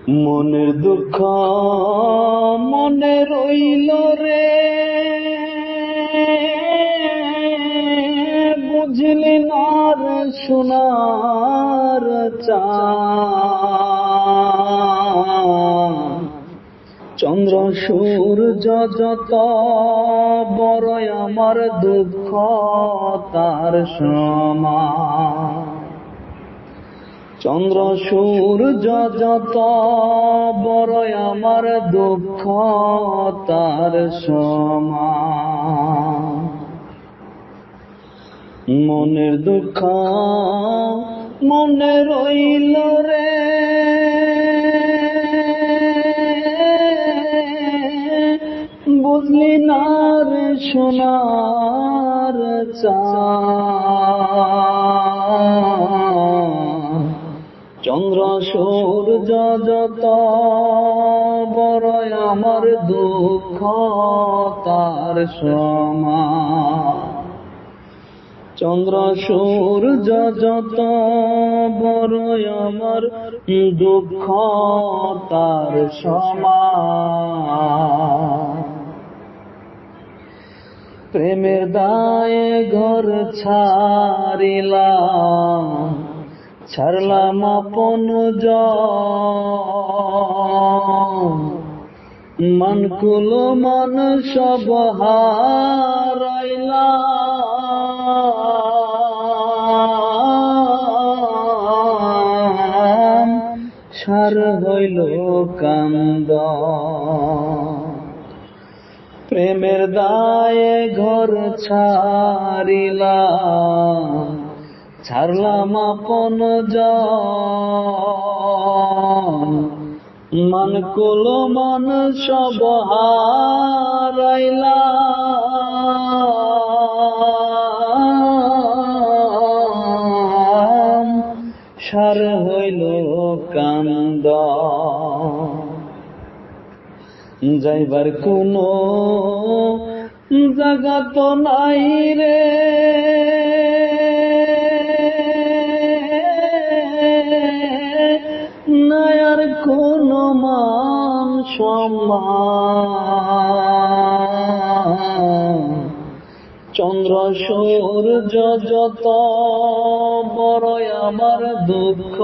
মনের দুঃখ মনে রইল রে, বুঝলি না রে সোনার চাঁদ। চন্দ্র সূর্য যত বড় আমার দুঃখ তার সমান। চন্দ্র সূর্য যত বড় আমার দুঃখ তার সমান। মনের দুঃখ মনে রইল রে, বুঝলি না রে সোনার চাঁদ। চন্দ্র সূর্য যত বড় আমার দুঃখ তার সমান। চন্দ্র সূর্য যত বড় আমার দুঃখ তার সমান। প্রেমের দায়ে ঘর ছাড়িলাম, ছাড়লাম আপন জন। মনকুল মন সব হারাইলাম, সার হইল কান্দ। প্রেমের দায়ে ঘর ছাড়িলাম, ছাড়লাম আপন জন। মনকুল মন সব হারাইলাম, সার হইল কান্দ। যাইবার কোনো জায়গা তো নাই রে, নাই আর কোনো মান সম্মান। চন্দ্র সূর্য যত বড় আমার দুঃখ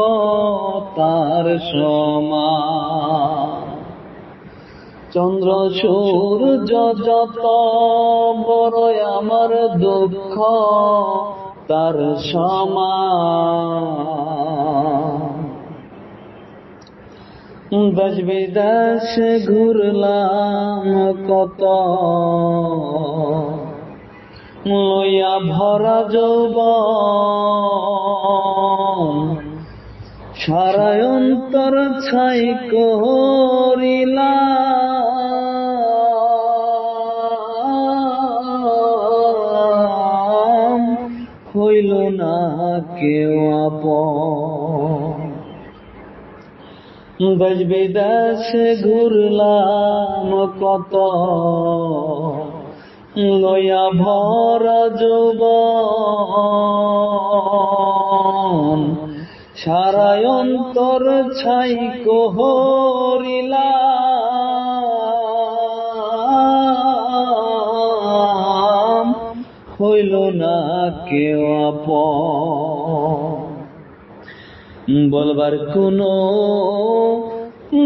তার সমান। চন্দ্র সূর্য যত বড় আমার দুঃখ তার সমান। দেশ বিদেশ ঘুরলাম কত, লইয়া ভরা যৌবন। সারা অন্তর ছাই করিলাম, হইল না কেউ আপন। দেশ বিদেশ ঘুরলাম কত, লইয়া ভরা যৌবন। সারা অন্তর ছাই করিলাম, হইল না কেউ আপন। বলবার কোনো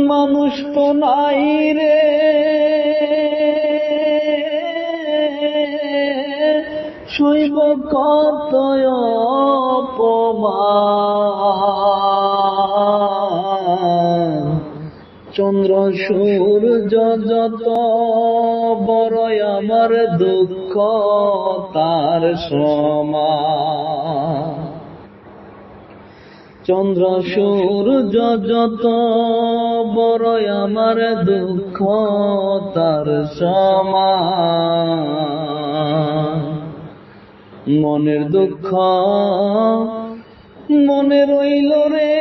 মানুষ তো নাই রে, সইব কত অপমান। চন্দ্র সূর্য যত বড় আমার দুঃখ তার সমান। চন্দ্র সূর্য যত বড় আমার দুঃখ তার সমান। মনের দুঃখ মনে রইল রে,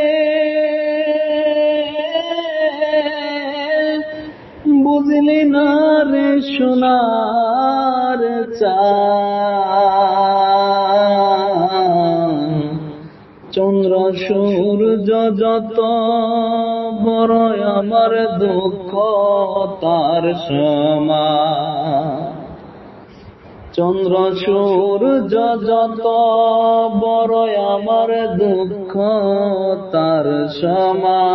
বুঝলি না রে সোনার চাঁদ। চন্দ্র সূর্য যত বড় আমার দুঃখ তার সমান। চন্দ্র সূর্য যত বড় আমার দুঃখ তার সমান।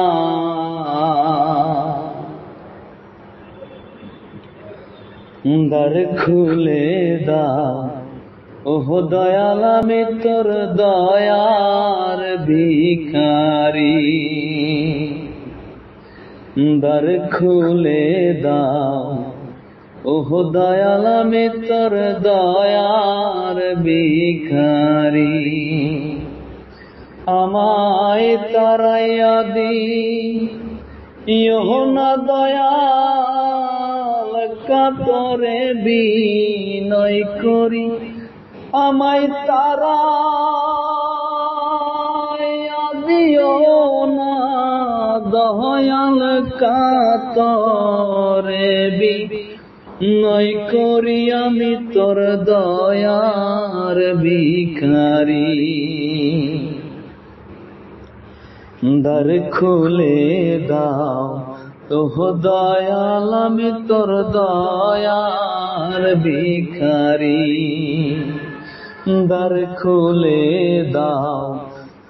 দ্বার খুলে দাও ওহ দয়াল আমি তোর দয়ার ভিখারি। দ্বার খুলে দাও ওহ দয়াল আমি তোর দয়ার ভিখারি। আমায় তারাইয়া দিও না দয়াল কাতরে বিনয় করি। আমায় তারাইয়া দিও না দয়াল কাতরে বিনয় করি। আমি তোর দয়ার ভিখারি। দ্বার খুলে দাও ওহ দয়াল আমি তোর দয়ার ভিখারি। দ্বার খুলে দাও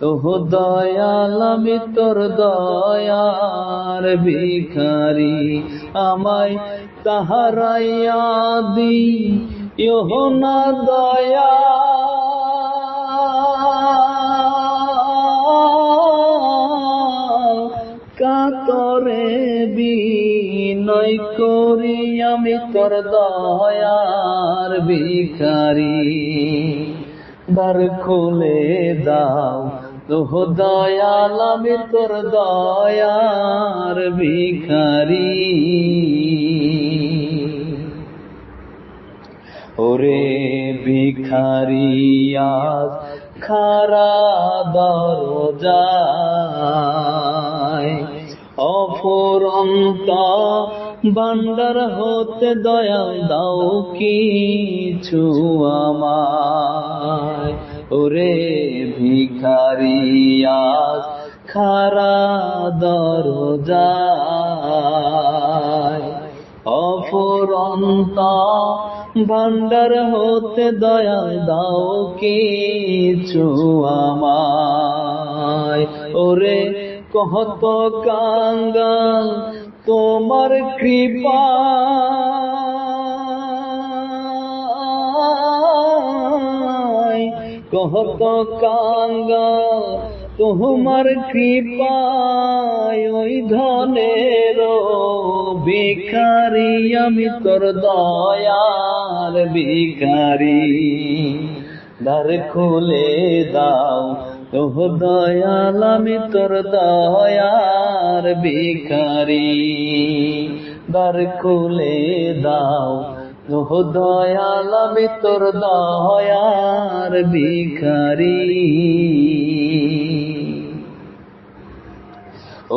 ওহ দয়াল আমি তোর দয়ার ভিখারি। আমায় তাহারাইয়া দিও না দয়াল কাতরে বিনয় করি। আমি তোর দয়ার ভিখারি। দ্বার খুলে দাও ওহ দয়াল আমি তোর দয়ার ভিখারি। ওরে ভিখারি আজ খারা দরজায় অফুরন্ত ভান্ডার হতে দয়াল দাও কিছু আমায়। ওরে ভিখারি আজ খারা দরজায় অফুরন্ত ভান্ডার হতে দয়াল দাও কিছু আমায়। ওরে কত কাঙ্গাল তোমার কৃপা কত কাঙ্গাল তোমার কৃপায়। ওই ধনের ভিখারি আমি তোর দয়ার ভিখারি। দ্বার খুলে দাও ওহ দয়াল আমি তোর দয়ার ভিখারি। দ্বার খুলে দাও ওহ দয়াল আমি তোর দয়ার ভিখারি।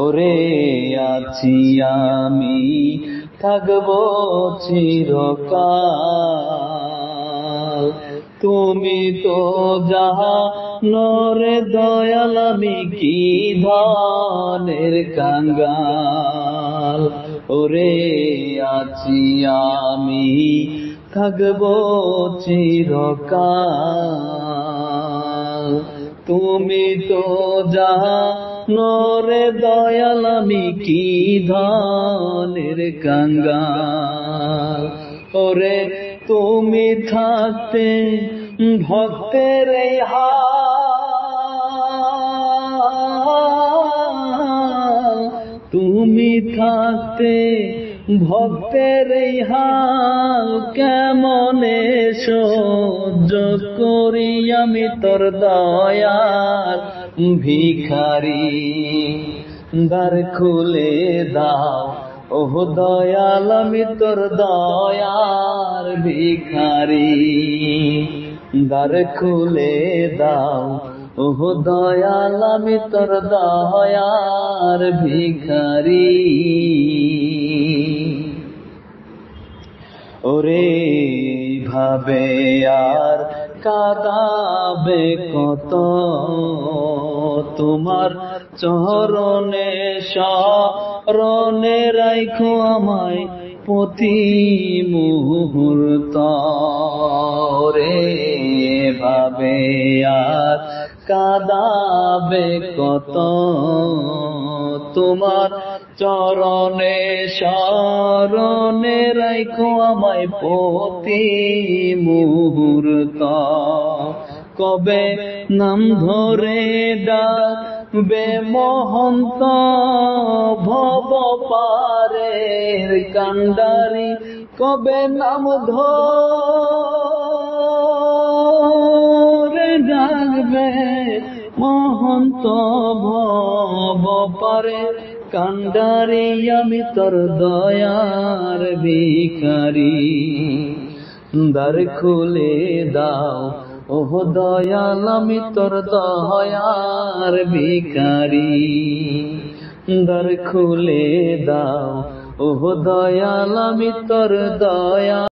ওরে আছি আমি থাকবো চিরকাল। তুমি তো যাহা নরে দয়াল আমি কি ধনের কাঙ্গাল। ওরে আছি আমি থাকবো চিরকাল। তুমি তো যাহা নরে দয়াল আমি কি ধনের কাঙ্গাল। ওরে তুমি থাকতে ভক্তের এই হাল। তুমি থাকতে ভক্তের এই হাল কেমনে সহ্য করি। আমি তোর দয়ার ভিখারি। দ্বার খুলে দাও ওহ দয়াল আমি তোর দয়ার ভিখারি। দ্বার খুলে দাও ওহ দয়াল আমি তোর দয়ার ভিখারি। ওরে ভাবে আর কাঁদাবে কত তোমার চরণে শরণে রাখো আমায় প্রতি মুহূর্ত রে ভাবে আর কাঁদাবে কত তোমার চরণে শরণে রাখো আমায় প্রতি মুহূর্ত কবে নাম ধরে ডাকবে মহন্ত ভব পারের কান্ডারি কবে নাম ধরে ডাকবে মহন্ত ভব পারে কান্ডারি আমি তোর দয়ার ভিখারি দ্বার খুলে দাও ওহ দয়াল আমি তোর দয়ার ভিখারি দ্বার খুলে দাও ওহ দয়াল আমি তোর দয়া